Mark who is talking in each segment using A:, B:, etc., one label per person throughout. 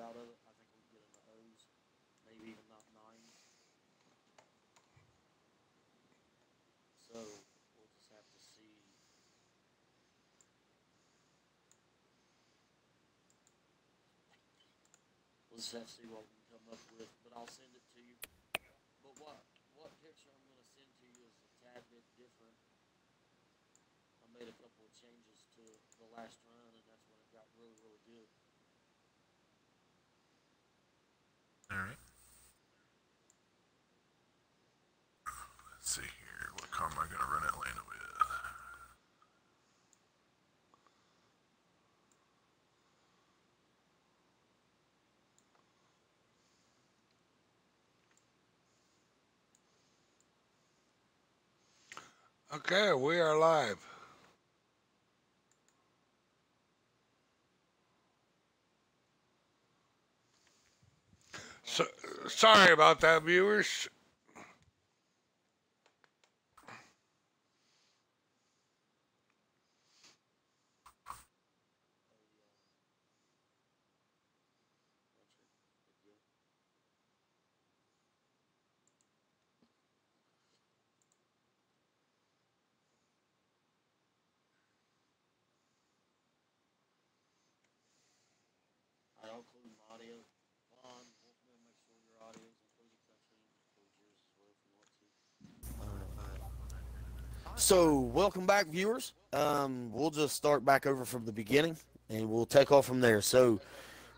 A: out of it. I think we can get in the O's, maybe even not nines. So we'll just have to see. We'll just have to see what we can come up with. But I'll send it to you. But what picture I'm going to send to you is a tad bit different. I made a couple of changes to the last run, and that's when it got really, really good.
B: All right. Let's see here. What car am I going to run Atlanta with? Okay, we are live. So, sorry about that, viewers.
A: I'll include my audio. Vaughn, Wolfman, make sure your audio is included. Country, include yours as well if you want to. So, welcome back, viewers. We'll just start back over from the beginning, and we'll take off from there. So,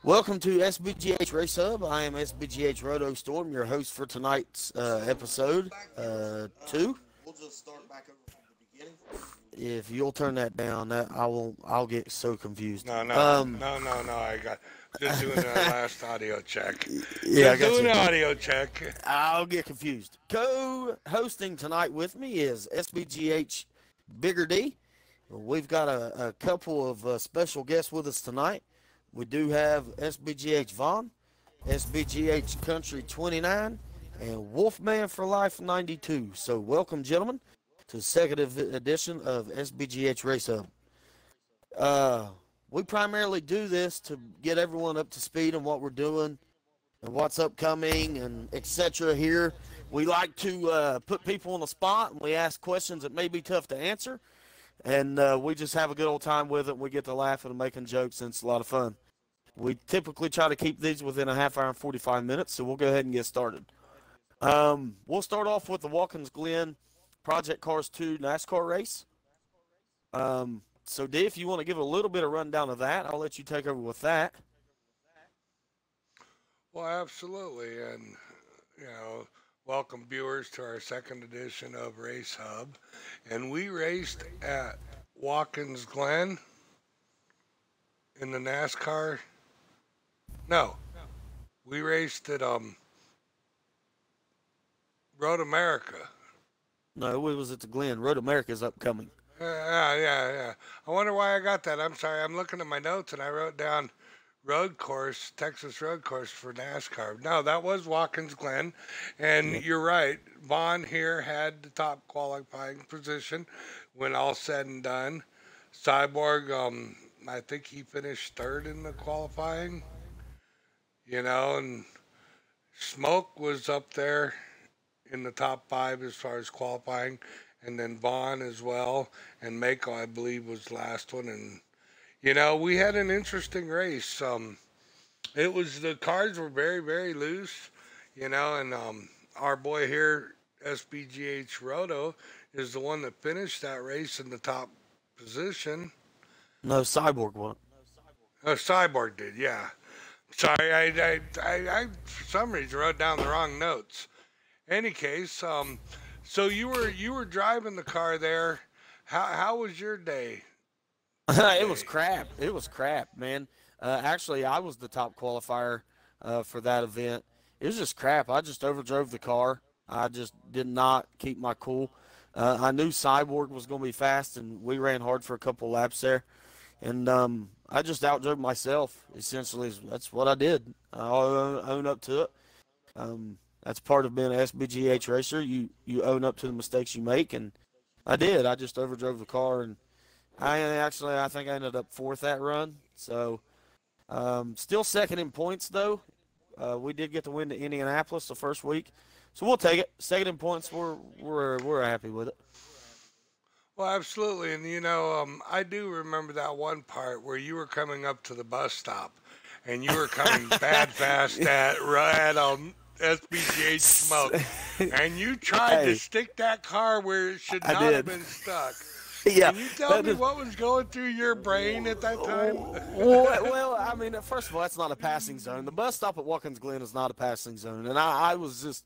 A: welcome to SBGH Race Hub. I am SBGH Roto Storm, your host for tonight's episode 2. We'll just start back over from the beginning. If you'll turn that down, I'll get so confused.
B: No. I got just doing the last audio check.
A: Yeah,
B: just doing the audio check.
A: I'll get confused. Co-hosting tonight with me is SBGH Bigger D. We've got a couple of special guests with us tonight. We do have SBGH Vaughn, SBGH Country 29, and Wolfman for Life 92. So welcome, gentlemen, to the second edition of SBGH Race Hub. We primarily do this to get everyone up to speed on what we're doing and what's upcoming and etc. here. We like to put people on the spot, and we ask questions that may be tough to answer. And we just have a good old time with it. We get to laughing and making jokes, and it's a lot of fun. We typically try to keep these within a half hour and 45 minutes, so we'll go ahead and get started. We'll start off with the Watkins Glen Project Cars 2 NASCAR race. So, D, if you want to give a little bit of rundown of that, I'll let you take over with that.
B: Well, absolutely. And, welcome viewers to our second edition of Race Hub. And we raced at Watkins Glen in the NASCAR. No, we raced at Road America.
A: No, it was at the Glen. Road America is upcoming.
B: Yeah. I wonder why I got that. I'm sorry. I'm looking at my notes and I wrote down road course, Texas road course for NASCAR. No, that was Watkins Glen. And you're right. Vaughn here had the top qualifying position when all said and done. Cyborg, I think he finished third in the qualifying. And Smoke was up there in the top 5 as far as qualifying. And then Vaughn as well, and Mako, I believe, was the last one. And, we had an interesting race. The cars were very, very loose, and our boy here, SBGH Roto, is the one that finished that race in the top position.
A: No, Cyborg won.
B: Oh, Cyborg did, yeah. Sorry, I for some reason wrote down the wrong notes. Any case, so you were driving the car there. How was your day?
A: It was crap. It was crap, man. Actually, I was the top qualifier for that event. It was just crap. I just overdrove the car. I just did not keep my cool. I knew Cyborg was going to be fast, and we ran hard for a couple laps there. And I just outdrove myself, essentially. That's what I did. I'll own up to it. That's part of being an SBGH racer. You own up to the mistakes you make, and I did. I just overdrove the car, and I think I ended up 4th that run. So Still second in points, though. We did get the win to Indianapolis the first week, so we'll take it. Second in points, we're happy with it.
B: Well, absolutely. And I do remember that one part where you were coming up to the bus stop and you were coming bad fast at right on SBGH smoke. And you tried to
A: Hey,
B: stick that car where it should
A: I
B: not have
A: did.
B: been stuck.
A: Yeah,
B: Can you tell
A: that
B: me
A: is.
B: what was going through your brain at that time?
A: Well, I mean, first of all, that's not a passing zone. The bus stop at Watkins Glen is not a passing zone, and I was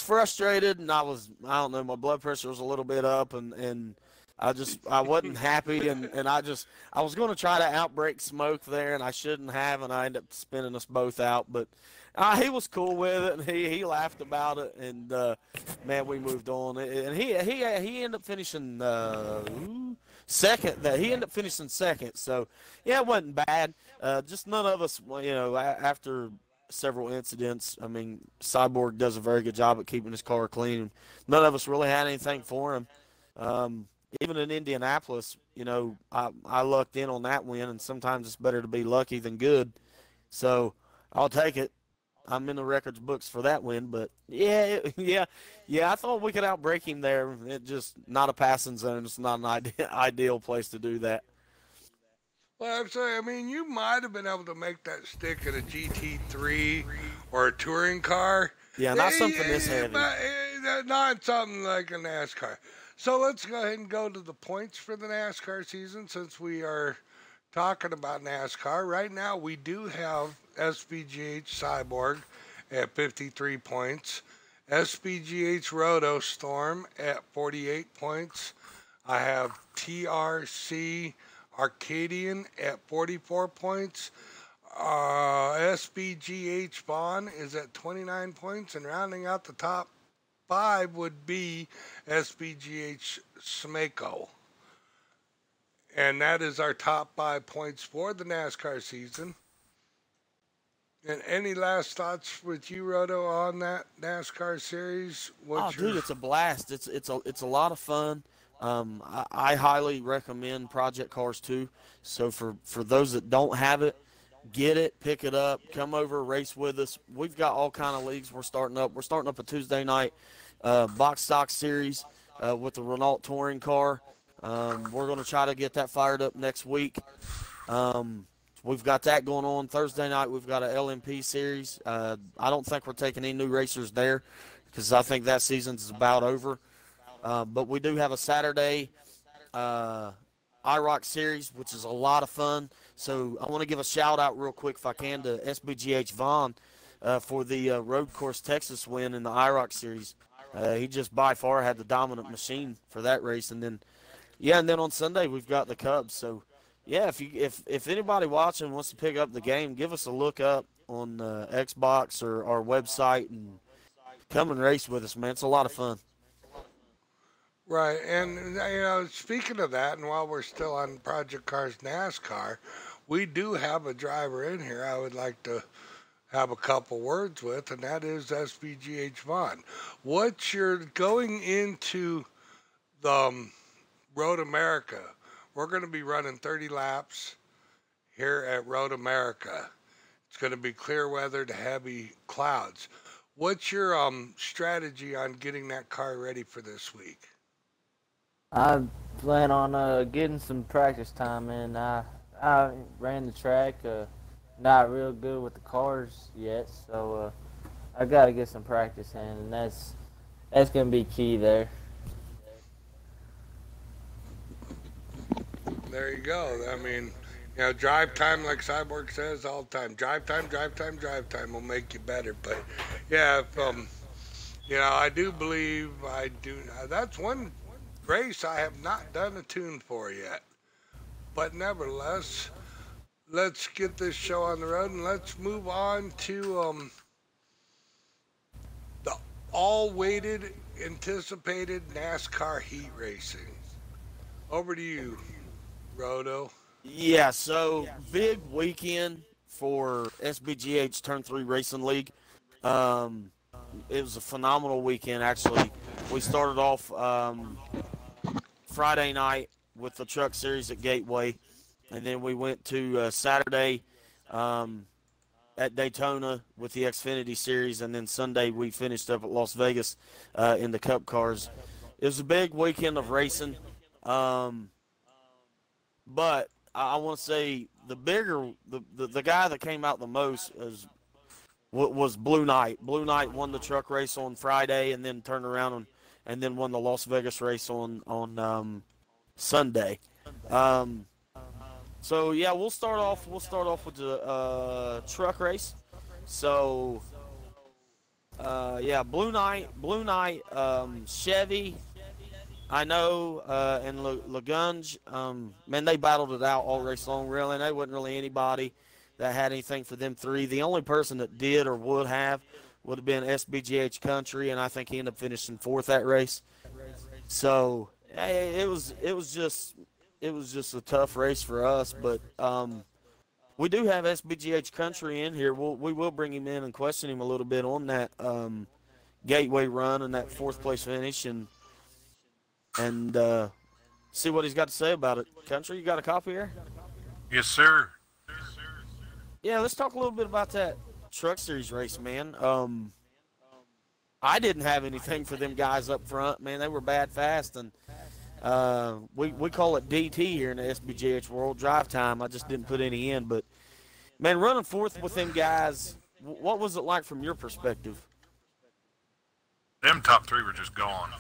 A: frustrated, and I don't know, my blood pressure was a little bit up, and I wasn't happy, and I was going to try to outbreak smoke there, and I shouldn't have, and I ended up spinning us both out, but he was cool with it, and he laughed about it, and man, we moved on, and he ended up finishing second. That he ended up finishing second, so yeah, it wasn't bad. Just none of us, after several incidents. I mean, Cyborg does a very good job at keeping his car clean. None of us really had anything for him. Even in Indianapolis, I lucked in on that win, and sometimes it's better to be lucky than good. So I'll take it. I'm in the records books for that win, but yeah. I thought we could outbreak him there. It just not a passing zone. It's not an ideal place to do that.
B: Well, I'm sorry. I mean, you might have been able to make that stick in a GT3 or a touring car.
A: Yeah, not something this heavy.
B: But not something like a NASCAR. So let's go ahead and go to the points for the NASCAR season since we are talking about NASCAR. Right now, we do have SBGH Cyborg at 53 points, SBGH Roto Storm at 48 points. I have TRC Arcadian at 44 points. SBGH Vaughn is at 29 points, and rounding out the top five would be SBGH Smako. And that is our top 5 points for the NASCAR season. And any last thoughts with you, Roto, on that NASCAR series?
A: Dude, it's a blast. It's a lot of fun. I highly recommend Project Cars 2. So for those that don't have it, get it, pick it up, come over, race with us. We've got all kind of leagues we're starting up. We're starting up a Tuesday night box stock series with the Renault touring car. We're going to try to get that fired up next week. We've got that going on. Thursday night, we've got a LMP series. I don't think we're taking any new racers there because I think that season's about over. But we do have a Saturday IROC series, which is a lot of fun. So I want to give a shout-out real quick, if I can, to SBGH Vaughn for the Road Course Texas win in the IROC series. He just by far had the dominant machine for that race. And then on Sunday, we've got the Cubs. So, yeah, if anybody watching wants to pick up the game, give us a look up on Xbox or our website and come and race with us, man. It's a lot of fun.
B: Right, and speaking of that, and while we're still on Project Cars NASCAR, we do have a driver in here I would like to have a couple words with, and that is SBGH Vaughn. What you're going into the Road America, we're going to be running 30 laps here at Road America. It's going to be clear weather to heavy clouds. What's your strategy on getting that car ready for this week?
C: I plan on getting some practice time in. I ran the track, not real good with the cars yet, so I got to get some practice in, and that's going to be key there.
B: There you go. I mean, drive time, like Cyborg says all the time. Drive time will make you better. But yeah, I do believe I do. That's one race I have not done a tune for yet. But nevertheless, let's get this show on the road and let's move on to the all-weighted, anticipated NASCAR heat racing. Over to you, Roto.
A: Yeah, so big weekend for SBGH Turn 3 Racing League. It was a phenomenal weekend, actually. We started off Friday night with the truck series at Gateway, and then we went to Saturday at Daytona with the Xfinity Series, and then Sunday we finished up at Las Vegas in the Cup cars. It was a big weekend of racing, but I want to say the guy that came out the most was Blue Knight. Blue Knight won the truck race on Friday, and then turned around and then won the Las Vegas race on Sunday. So yeah, we'll start off with the truck race. So yeah, Blue Knight, Chevy, I know, and Lagunge, man, they battled it out all race long. Really, and there wasn't really anybody that had anything for them three. The only person that did or would have been SBGH Country, and I think he ended up finishing fourth that race. So it was just a tough race for us, but we do have SBGH Country in here. We will bring him in and question him a little bit on that Gateway run and that fourth place finish, and see what he's got to say about it. Country, you got a copy here?
D: Yes, sir.
A: Yeah, let's talk a little bit about that Truck Series race, man. I didn't have anything for them guys up front, man. They were bad fast, and we call it DT here in the SBGH world, drive time. I just didn't put any in, but man, running fourth with them guys, what was it like from your perspective?
D: Them top three were just gone.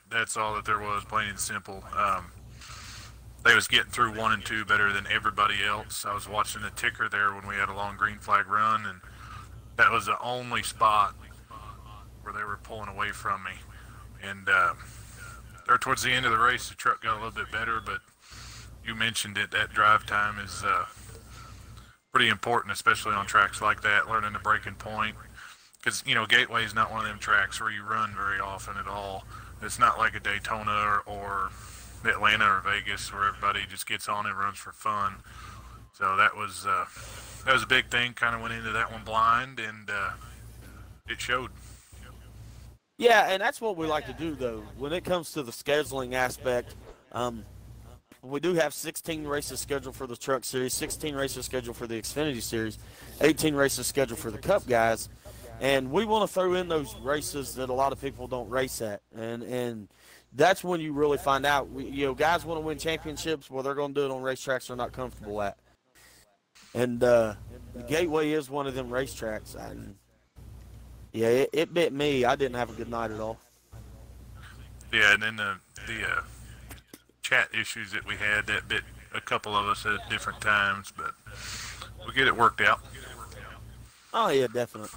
D: That's all that there was, plain and simple. They was getting through 1 and 2 better than everybody else. I was watching the ticker there when we had a long green flag run, and that was the only spot where they were pulling away from me. And there towards the end of the race, the truck got a little bit better, but you mentioned it, that drive time is pretty important, especially on tracks like that, learning the breaking point. Because, Gateway is not one of them tracks where you run very often at all. It's not like a Daytona or Atlanta or Vegas where everybody just gets on and runs for fun. So that was a big thing. Kind of went into that one blind, and it showed.
A: Yeah, and that's what we like to do, though. When it comes to the scheduling aspect, we do have 16 races scheduled for the Truck Series, 16 races scheduled for the Xfinity Series, 18 races scheduled for the Cup guys. And we want to throw in those races that a lot of people don't race at. And that's when you really find out. Guys want to win championships, well, they're going to do it on racetracks they're not comfortable at. And the Gateway is one of them racetracks. Yeah, it bit me. I didn't have a good night at all.
D: Yeah, and then the chat issues that we had, that bit a couple of us at different times, but we'll get it worked out.
A: Oh, yeah, definitely.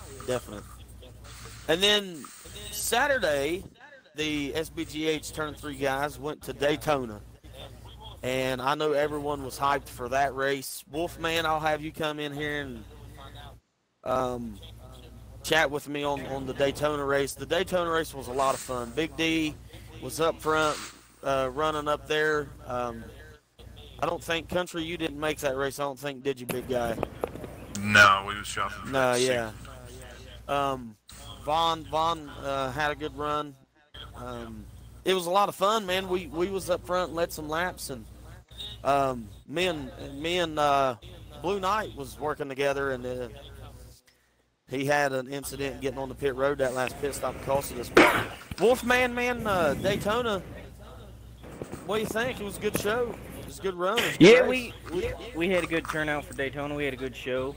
A: And then Saturday, the SBGH Turn 3 guys went to Daytona. And I know everyone was hyped for that race. Wolfman, I'll have you come in here and chat with me on the Daytona race. The Daytona race was a lot of fun. Big D was up front running up there. I don't think, Country, you didn't make that race, I don't think, did you, big guy?
D: No, we was shopping.
A: No, yeah. Vaughn had a good run. It was a lot of fun, man. We was up front and led some laps, and me and Blue Knight was working together, and he had an incident getting on the pit road that last pit stop costed us. But Wolfman, Daytona, what do you think? It was a good show. It was a good run.
E: Yeah, we had a good turnout for Daytona. We had a good show.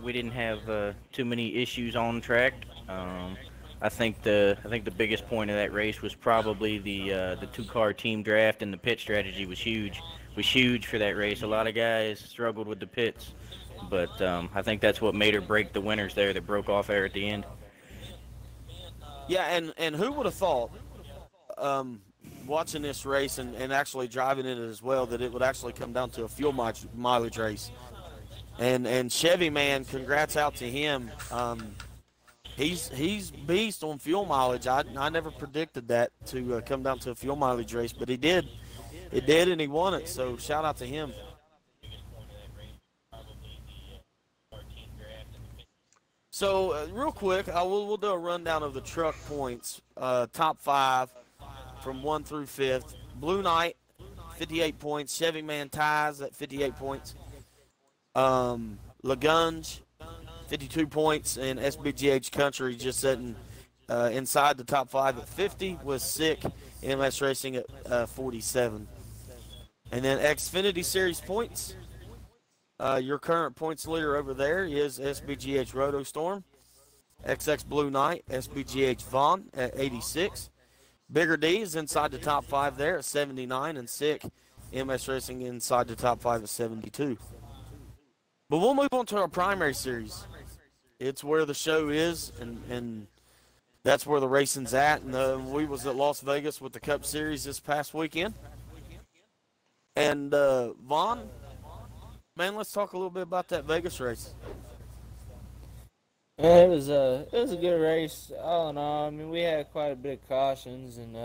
E: We didn't have too many issues on track. I think the biggest point of that race was probably the two-car team draft, and the pit strategy was huge. For that race. A lot of guys struggled with the pits, but I think that's what made or break the winners there that broke off there at the end.
A: Yeah, and who would have thought, watching this race and actually driving in it as well, that it would actually come down to a fuel mileage race. And Chevy, man, congrats out to him. He's beast on fuel mileage. I never predicted that to come down to a fuel mileage race, but he did. It did, and he won it, so shout out to him. So, real quick, we'll do a rundown of the truck points, top 5 from 1 through 5th. Blue Knight, 58 points. Chevy Man ties at 58 points. Lagunge, 52 points, and SBGH Country just sitting inside the top 5 at 50 with Sick MS Racing at 47. And then Xfinity Series points. Your current points leader over there is SBGH Roto Storm, XX Blue Knight, SBGH Vaughn at 86. Bigger D is inside the top 5 there at 79, and Sick MS Racing inside the top 5 at 72. But we'll move on to our primary series. It's where the show is, and that's where the racing's at. And we was at Las Vegas with the Cup Series this past weekend. And Vaughn, man, let's talk a little bit about that Vegas race.
C: Yeah, it was a good race. All in all, I mean, we had quite a bit of cautions and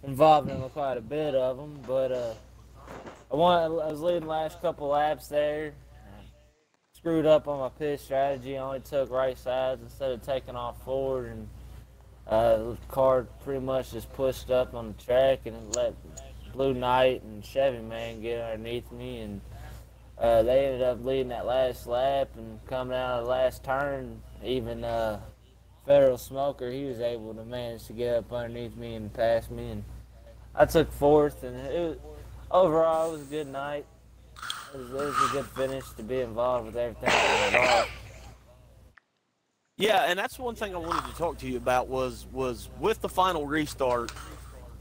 C: involving quite a bit of them. But I was leading the last couple laps there. Screwed up on my pit strategy. I only took right sides instead of taking off forward, and the car pretty much just pushed up on the track and let Blue Knight and Chevy Man get underneath me, and they ended up leading that last lap and coming out of the last turn. Even Federal Smoker, he was able to manage to get up underneath me and pass me, and I took fourth. And overall, it was a good night. It was a good finish to be involved with everything that was involved.
A: Yeah, and that's one thing I wanted to talk to you about was with the final restart,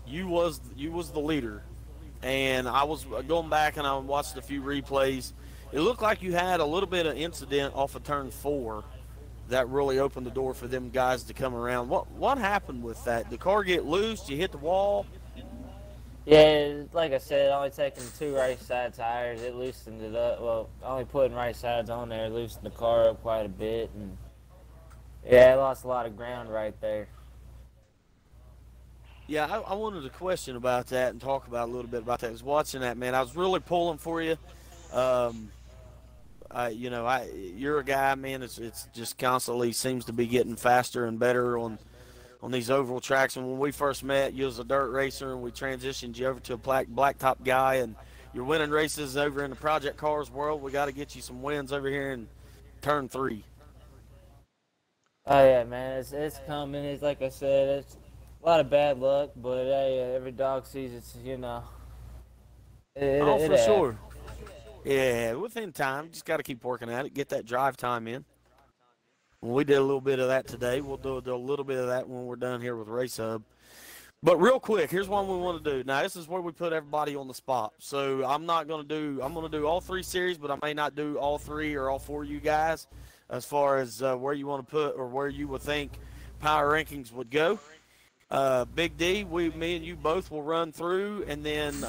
A: you was the leader, and I was going back and I watched a few replays. It looked like you had a little bit of incident off of turn 4 that really opened the door for them guys to come around. What happened with that? Did the car get loose? You hit the wall?
C: Yeah, like I said, only taking 2 right side tires, it loosened it up. Well, only putting right sides on there loosened the car up quite a bit, and yeah, I lost a lot of ground right there.
A: Yeah, I wanted to question about that and talk about a little bit about that. I was watching that, man. I was really pulling for you. You're a guy, man. It's just constantly seems to be getting faster and better on these oval tracks. And when we first met, you was a dirt racer, and we transitioned you over to a blacktop guy, and you're winning races over in the project cars world. We got to get you some wins over here in turn 3.
C: Oh yeah, man, it's coming. It's like I said, it's a lot of bad luck, but hey, every dog sees it's
A: for sure. Yeah, within time, just got to keep working at it, get that drive time in. We did a little bit of that today. We'll do a little bit of that when we're done here with Race Hub. But real quick, here's what we want to do. Now, this is where we put everybody on the spot. So I'm going to do all 3 series, but I may not do all 3 or all 4 of you guys as far as where you want to put or where you would think power rankings would go. Big D, me and you both will run through, and then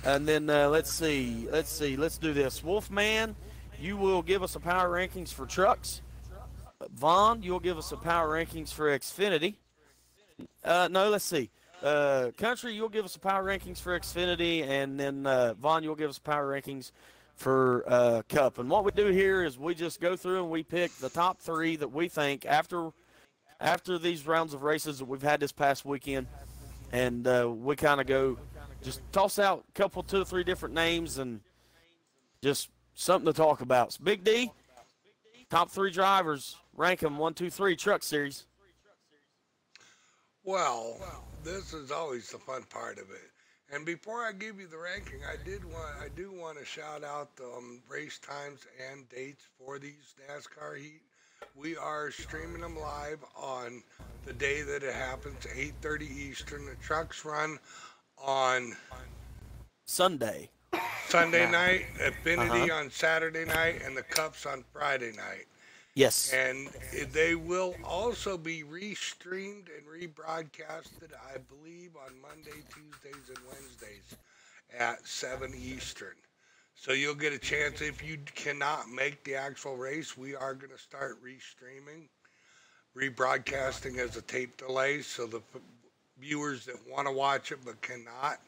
A: let's see. Let's do this. Wolfman, you will give us a power rankings for trucks. Vaughn, you'll give us a power rankings for Xfinity. No, let's see. Country, you'll give us a power rankings for Xfinity, and then Vaughn, you'll give us power rankings for Cup. And what we do here is we just go through and we pick the top 3 that we think after these rounds of races that we've had this past weekend, and we kind of go just toss out a couple, 2 or 3 different names and just something to talk about. So Big D, top 3 drivers, rank them 1, 2, 3 truck series.
B: Well, this is always the fun part of it. And before I give you the ranking, I do want to shout out the race times and dates for these NASCAR heat. We are streaming them live on the day that it happens, 8:30 Eastern. The trucks run on
A: Sunday
B: night, Affinity on Saturday night, and the Cups on Friday night.
A: Yes.
B: And they will also be restreamed and rebroadcasted, I believe, on Monday, Tuesdays, and Wednesdays at 7 Eastern. So you'll get a chance. If you cannot make the actual race, we are going to start rebroadcasting as a tape delay, so the viewers that want to watch it but cannot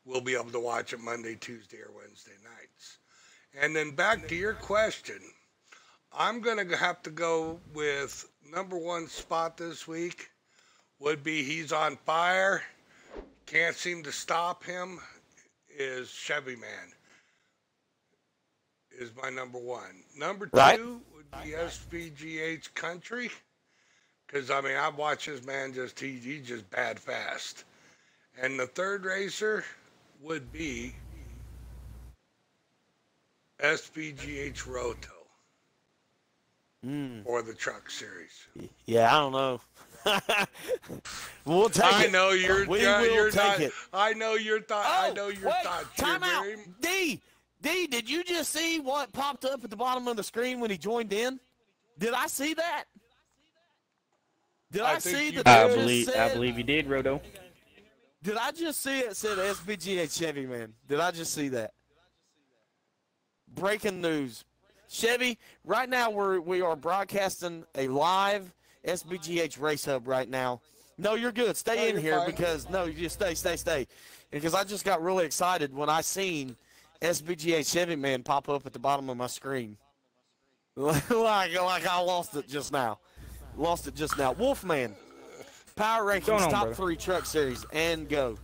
B: will be able to watch it Monday, Tuesday, or Wednesday nights. And then back to your question, I'm going to have to go with number 1 spot this week would be he's on fire, can't seem to stop him, is Chevy Man. is my number one. Number
A: Right.
B: two would be SBGH Country. Because, I mean, I've watched this man he's just bad fast. And the third racer would be SBGH Roto or the Truck Series.
A: Yeah, I don't know. We'll take
B: I
A: it.
B: know you're
A: We
B: you're
A: will take
B: not.
A: it.
B: I know your thought. I
A: Oh,
B: know your
A: wait,
B: thoughts.
A: time out.
B: Very,
A: D, did you just see what popped up at the bottom of the screen when he joined in? Did I see that? Did I
B: think
A: see
B: you
A: that?
E: I
A: they
E: believe
A: just
E: I
A: said-
E: believe you did, Roto.
A: Did I just see it said SBGH Chevy, man? Did I just see that? Breaking news. Chevy, right now we are broadcasting a live SBGH Race Hub right now. No, you're good. Stay
B: No,
A: in
B: you're
A: here
B: fine.
A: because, no, you just stay. Because I just got really excited when I seen SBGH Chevy, man, pop up at the bottom of my screen. like I lost it just now. Wolfman, power
E: going
A: rankings,
E: on,
A: top
E: brother?
A: 3 truck series, and go.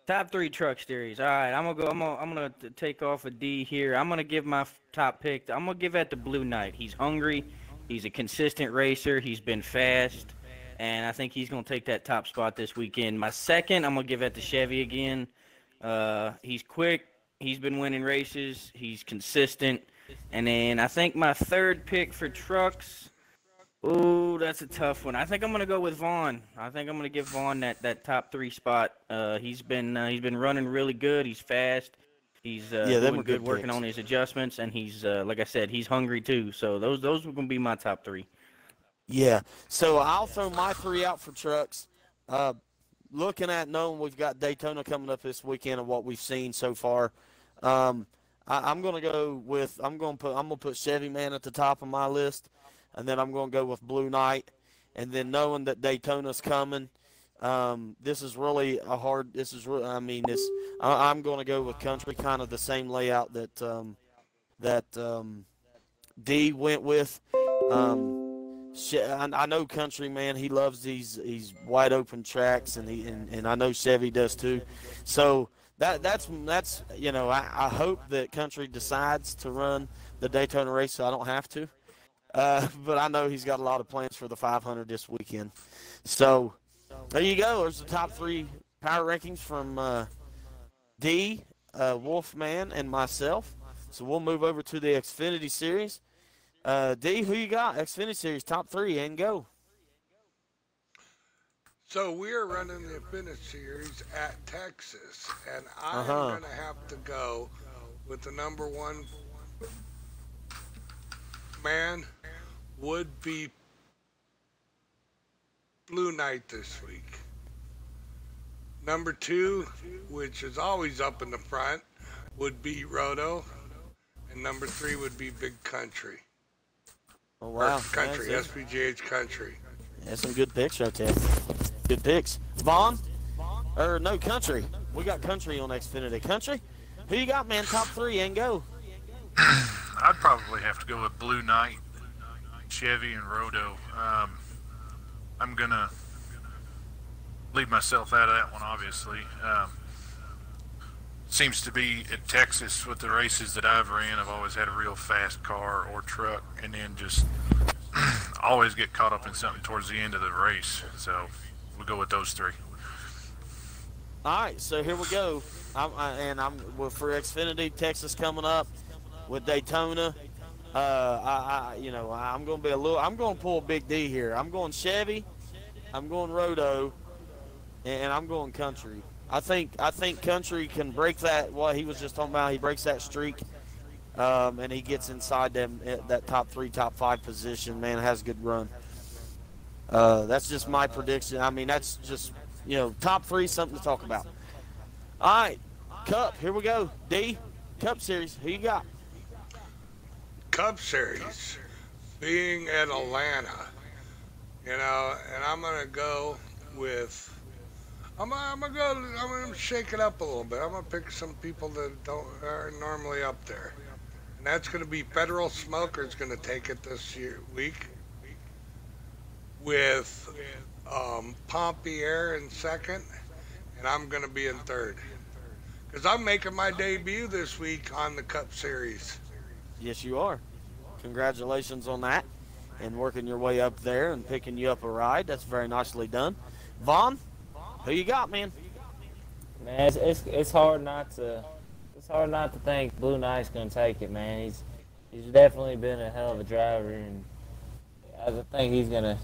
E: Top 3 truck series. All right, I'm gonna take off a D here. I'm gonna give my top pick. I'm gonna give that to Blue Knight. He's hungry. He's a consistent racer. He's been fast, and I think he's gonna take that top spot this weekend. My second, I'm gonna give that to Chevy again. He's quick. He's been winning races. He's consistent. And then I think my third pick for trucks. Ooh, that's a tough one. I think I'm gonna go with Vaughn. I think I'm gonna give Vaughn that top 3 spot. He's been running really good. He's fast. He's
A: them
E: doing
A: were
E: good,
A: good
E: working
A: picks.
E: on his adjustments, and he's like I said, he's hungry too. So those are gonna be my top 3.
A: Yeah, so I'll throw my 3 out for trucks. Looking at knowing we've got Daytona coming up this weekend and what we've seen so far, I'm gonna go with I'm gonna put Chevy Man at the top of my list, and then I'm gonna go with Blue Knight, and then knowing that Daytona's coming, this is really a hard. This is really, I mean, I'm gonna go with Country, kind of the same layout that D went with. I know Country, man, he loves these wide open tracks, and I know Chevy does too. So that's you know, I hope that Country decides to run the Daytona race so I don't have to. But I know he's got a lot of plans for the 500 this weekend. So there you go. There's the top 3 power rankings from D, Wolfman, and myself. So we'll move over to the Xfinity Series. D, who you got? Xfinity Series top 3 and go.
B: So we are running the Xfinity Series at Texas, and I'm
A: Uh-huh.
B: going to have to go with the number 1 man would be Blue Knight this week. Number 2, which is always up in the front, would be Roto, and number 3 would be Big Country.
A: Oh, wow.
B: Or Country,
A: That's
B: SBGH Country.
A: some good picks right there. Good picks. Vaughn? Or no, Country. We got Country on Xfinity. Country? Who you got, man? Top 3 and go.
D: I'd probably have to go with Blue Knight, Chevy, and Roto. I'm going to leave myself out of that one, obviously. Seems to be at Texas with the races that I've ran, I've always had a real fast car or truck, and then just always get caught up in something towards the end of the race. So we'll go with those 3.
A: All right, so here we go. Well, for Xfinity, Texas coming up with Daytona. I'm going to be I'm going to pull a big D here. I'm going Chevy, I'm going Roto, and I'm going Country. I think Country can break that. What he was just talking about, he breaks that streak, and he gets inside that top 3, top 5 position. Man, has a good run. That's just my prediction. I mean, that's just top 3, something to talk about. All right, Cup. Here we go. D, Cup Series. Who you got?
B: Cup Series, being at Atlanta, and I'm gonna go with. I'm gonna shake it up a little bit. I'm gonna pick some people that aren't normally up there, and that's gonna be Federal Smoker's gonna take it this week with Pompier in second, and I'm gonna be in third because I'm making my debut this week on the Cup Series.
A: Yes, you are. Congratulations on that and working your way up there and picking you up a ride. That's very nicely done. Vaughn, who you got, man?
C: Man, it's hard not to think Blue Knight's gonna take it, man. He's definitely been a hell of a driver, and I think he's gonna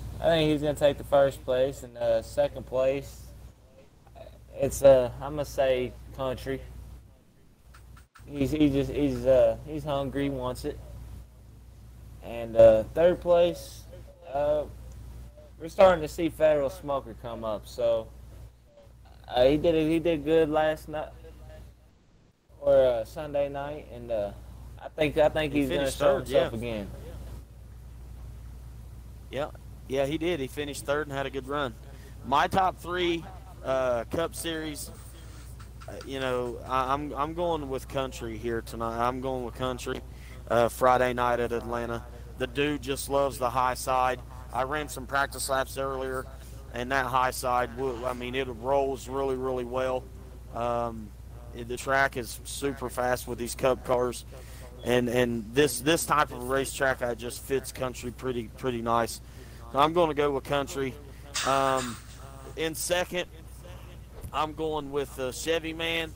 C: take the first place, and second place. It's I'm gonna say Country. He's hungry, wants it. And third place, we're starting to see Federal Smoker come up. So he did good last night or Sunday night, and I think he's gonna show himself again.
A: Yeah, he did. He finished third and had a good run. My top three Cup Series. I'm going with Country here tonight. I'm going with Country. Friday night at Atlanta. The dude just loves the high side. I ran some practice laps earlier, and that high side, it rolls really, really well. The track is super fast with these Cup cars, and this type of racetrack just fits Country pretty nice. So I'm going to go with Country. In second, I'm going with Chevy Man.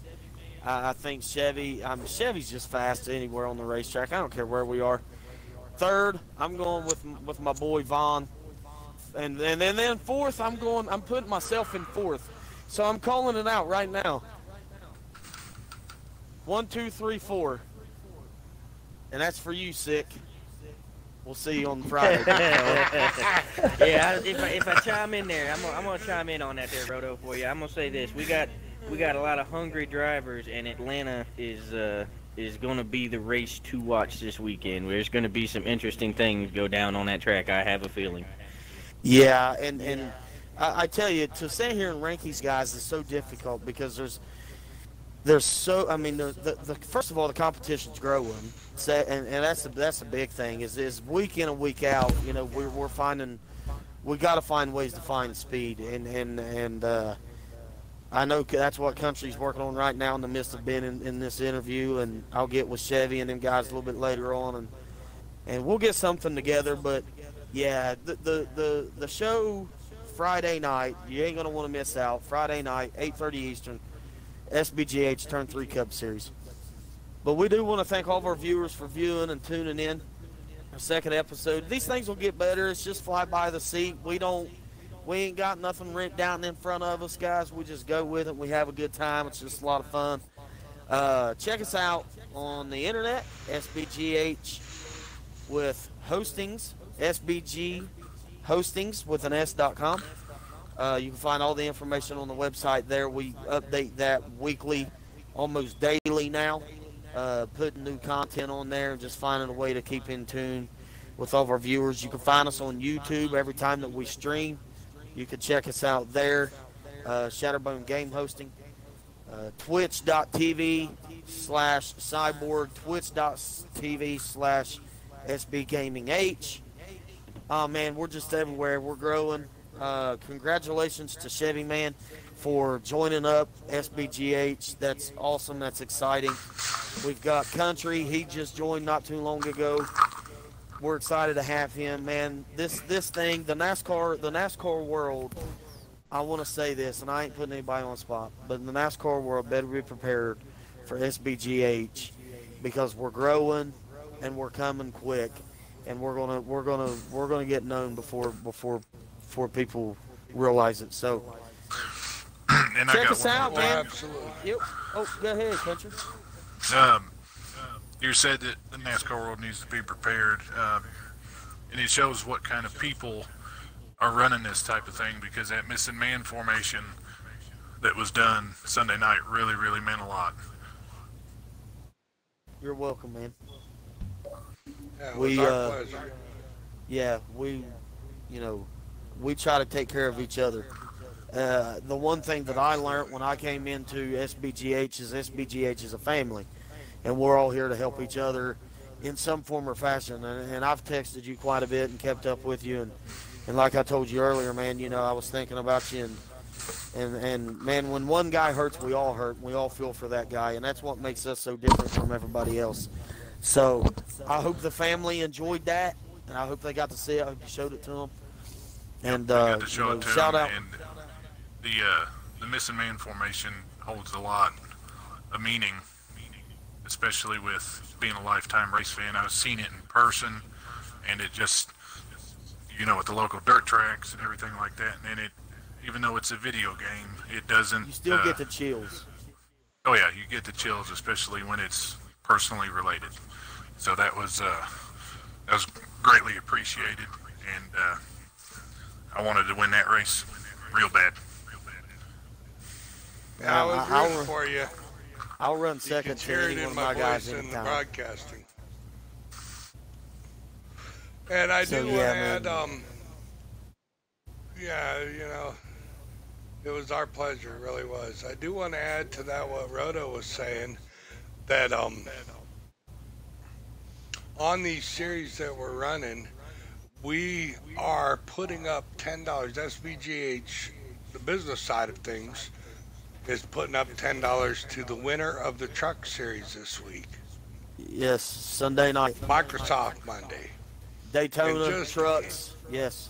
A: I think Chevy's just fast anywhere on the racetrack. I don't care where we are. Third, I'm going with my boy Vaughn, and then fourth, I'm putting myself in fourth. So I'm calling it out right now. 1, 2, 3, 4, and that's for you, Sick. We'll see you on Friday.
E: Yeah, if I chime in there, I'm gonna chime in on that there, Roto, for you. I'm gonna say this: we got a lot of hungry drivers, and Atlanta is going to be the race to watch this weekend. There's going to be some interesting things go down on that track, I have a feeling.
A: Yeah, and I tell you, to sit here and rank these guys is so difficult because first of all, the competition's growing, and that's the big thing is week in and week out. We're finding we got to find ways to find speed, and I know that's what Country's working on right now in the midst of being in this interview, and I'll get with Chevy and them guys a little bit later on, and we'll get something together. But yeah, the show Friday night, you ain't gonna want to miss out. Friday night, 8:30 Eastern, SBGH Turn 3 Cup Series. But we do want to thank all of our viewers for viewing and tuning in. Our second episode. These things will get better. It's just fly by the seat. We ain't got nothing written down in front of us, guys. We just go with it. We have a good time. It's just a lot of fun. Check us out on the internet, SBGH with hostings, SBG hostings with an S.com. You can find all the information on the website there. We update that weekly, almost daily now, putting new content on there and just finding a way to keep in tune with all of our viewers. You can find us on YouTube every time that we stream. You can check us out there, Shatterbone Game Hosting, twitch.tv/cyborg, twitch.tv/sbgamingh. Oh, man, we're just everywhere. We're growing. Congratulations to Chevy Man for joining up SBGH. That's awesome. That's exciting. We've got Country. He just joined not too long ago. We're excited to have him, man. This thing, the NASCAR world, I want to say this, and I ain't putting anybody on the spot, but the NASCAR world better be prepared for SBGH because we're growing and we're coming quick, and we're gonna get known before people realize it. So check us out, man.
B: Absolutely.
A: Yep. Oh, go ahead, Country.
D: You said that the NASCAR world needs to be prepared, and it shows what kind of people are running this type of thing, because that missing man formation that was done Sunday night really, really meant a lot.
A: You're welcome, man.
B: Yeah, it was our pleasure.
A: Yeah, we try to take care of each other. The one thing that I learned when I came into SBGH is a family, and we're all here to help each other in some form or fashion. And I've texted you quite a bit and kept up with you, and like I told you earlier, man, I was thinking about you, and man, when one guy hurts, we all hurt. We all feel for that guy, and that's what makes us so different from everybody else. So I hope the family enjoyed that, and I hope they got to see it. I hope you showed it to them. And
D: got to show it to
A: shout
D: them,
A: out.
D: and the missing man formation holds a lot of meaning, especially with being a lifetime race fan. I've seen it in person, and it just, with the local dirt tracks and everything like that, and it, even though it's a video game, it doesn't.
A: You still get the chills.
D: Oh yeah, you get the chills, especially when it's personally related. So that was greatly appreciated, and I wanted to win that race real bad.
B: Yeah, I was rooting for you.
A: I'll run
B: You
A: second
B: can
A: to
B: hear it
A: any one
B: in
A: of
B: my
A: my guys
B: voice in the
A: anytime.
B: broadcasting. And I do want to add, it was our pleasure, it really was. I do want to add to that what Rhoda was saying, that on these series that we're running, we are putting up $10. SBGH, the business side of things, is putting up $10 to the winner of the truck series this week.
A: Yes, Sunday night.
B: Microsoft Monday.
A: Daytona trucks. Yes.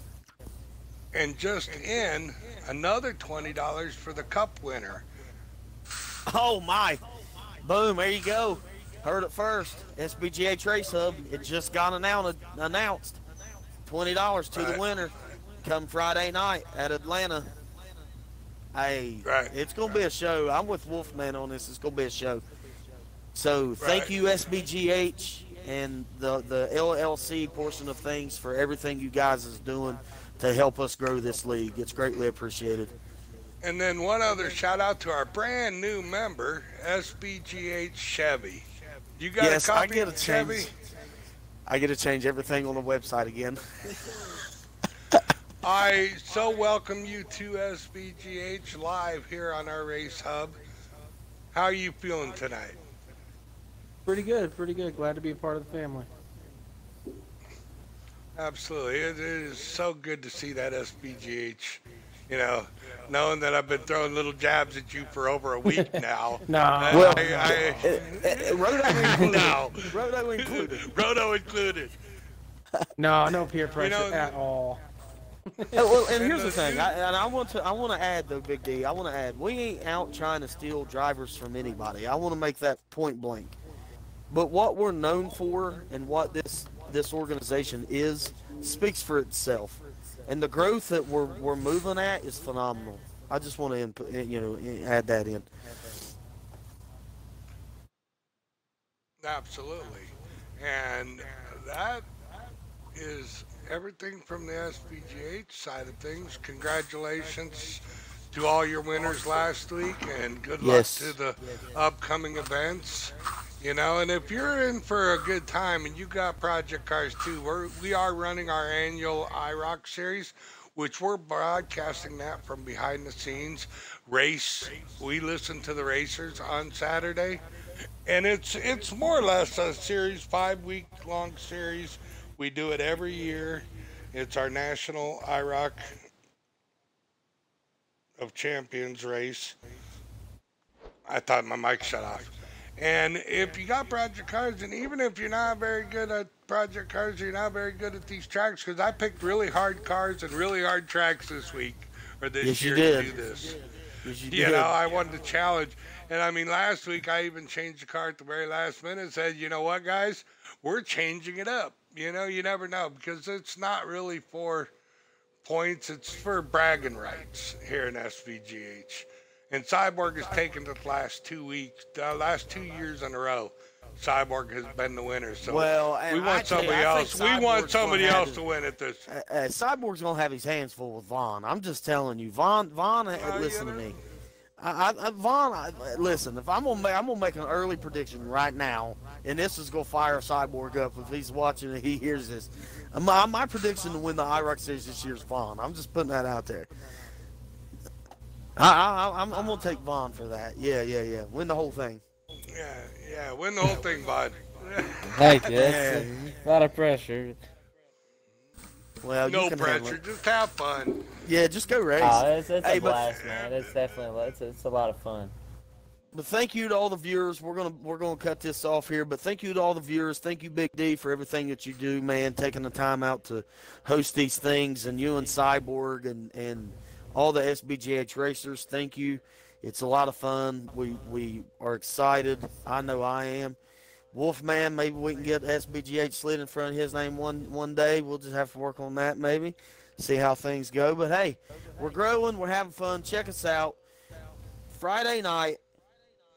B: And just in, another $20 for the Cup winner.
A: Oh my! Boom! There you go. Heard it first. SBGH Race Hub. It just got announced. $20 to the winner. Come Friday night at Atlanta. Hey, it's gonna be a show. I'm with Wolfman on this. It's gonna be a show. So thank you, SBGH and the LLC portion of things, for everything you guys is doing to help us grow this league. It's greatly appreciated.
B: And then one other shout out to our brand new member, SBGH Chevy. You got a copy,
A: I get to
B: Chevy?
A: change. I get to change everything on the website again.
B: I so welcome you to SBGH live here on our Race Hub. How are you feeling tonight?
F: Pretty good. Glad to be a part of the family.
B: Absolutely. It is so good to see that SBGH, knowing that I've been throwing little jabs at you for over a week now.
A: Roto included.
B: Roto included.
F: No peer pressure at all.
A: And here's the thing, I want to add though, Big D. I want to add, we ain't out trying to steal drivers from anybody. I want to make that point blank. But what we're known for and what this organization is speaks for itself, and the growth that we're moving at is phenomenal. I just want to add that in.
B: Absolutely, and that is everything from the SBGH side of things. Congratulations to all your winners last week, and good luck to the upcoming events. And if you're in for a good time and you got project cars too, we are running our annual IROC series, which we're broadcasting that from behind the scenes race. We listen to the racers on Saturday, and it's more or less a series, 5-week long series. We do it every year. It's our national IROC of Champions race. I thought my mic shut off. And if you got project cars, and even if you're not very good at project cars, you're not very good at these tracks, because I picked really hard cars and really hard tracks this week, or this year to do this. I wanted to challenge. And I mean, last week I even changed the car at the very last minute and said, you know what, guys, we're changing it up. You never know, because it's not really for points, it's for bragging rights here in SBGH. And Cyborg has taken the last 2 years in a row. Cyborg has been the winner. So we want somebody else. We want somebody else to win at this.
A: Cyborg's gonna have his hands full with Vaughn. I'm just telling you, Vaughn. Listen to me. Vaughn, listen. If I'm gonna make an early prediction right now, and this is gonna fire Cyborg up if he's watching and he hears this. My prediction to win the IROC series this year is Vaughn. I'm just putting that out there. I'm gonna take Vaughn for that. Yeah. Win the whole thing.
B: Yeah. Win the whole thing, bud.
F: Thank you. That's a lot of pressure.
A: Well,
B: no pressure. Just have fun.
A: Yeah, just go race.
C: Oh, it's a blast, man. It's definitely it's a lot of fun.
A: But thank you to all the viewers. We're gonna cut this off here. But thank you to all the viewers. Thank you, Big D, for everything that you do, man. Taking the time out to host these things, and you and Cyborg and all the SBGH racers. Thank you. It's a lot of fun. We are excited. I know I am. Wolfman, maybe we can get SBGH slid in front of his name one day. We'll just have to work on that maybe. See how things go. But hey, we're growing. We're having fun. Check us out. Friday night.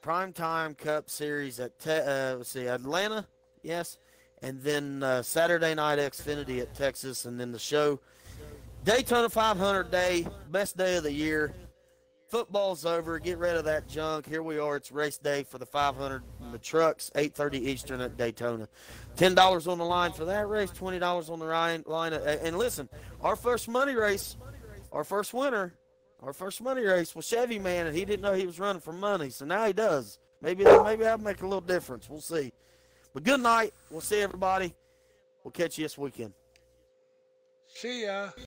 A: Primetime Cup Series at Atlanta, yes, and then Saturday night Xfinity at Texas, and then the show. Daytona 500 day, best day of the year. Football's over. Get rid of that junk. Here we are. It's race day for the 500 in the trucks, 8:30 Eastern at Daytona. $10 on the line for that race, $20 on the line. And listen, our first money race, our first winner. Our first money race was Chevy Man, and he didn't know he was running for money, so now he does. Maybe that'll make a little difference. We'll see. But good night. We'll see everybody. We'll catch you this weekend.
B: See ya.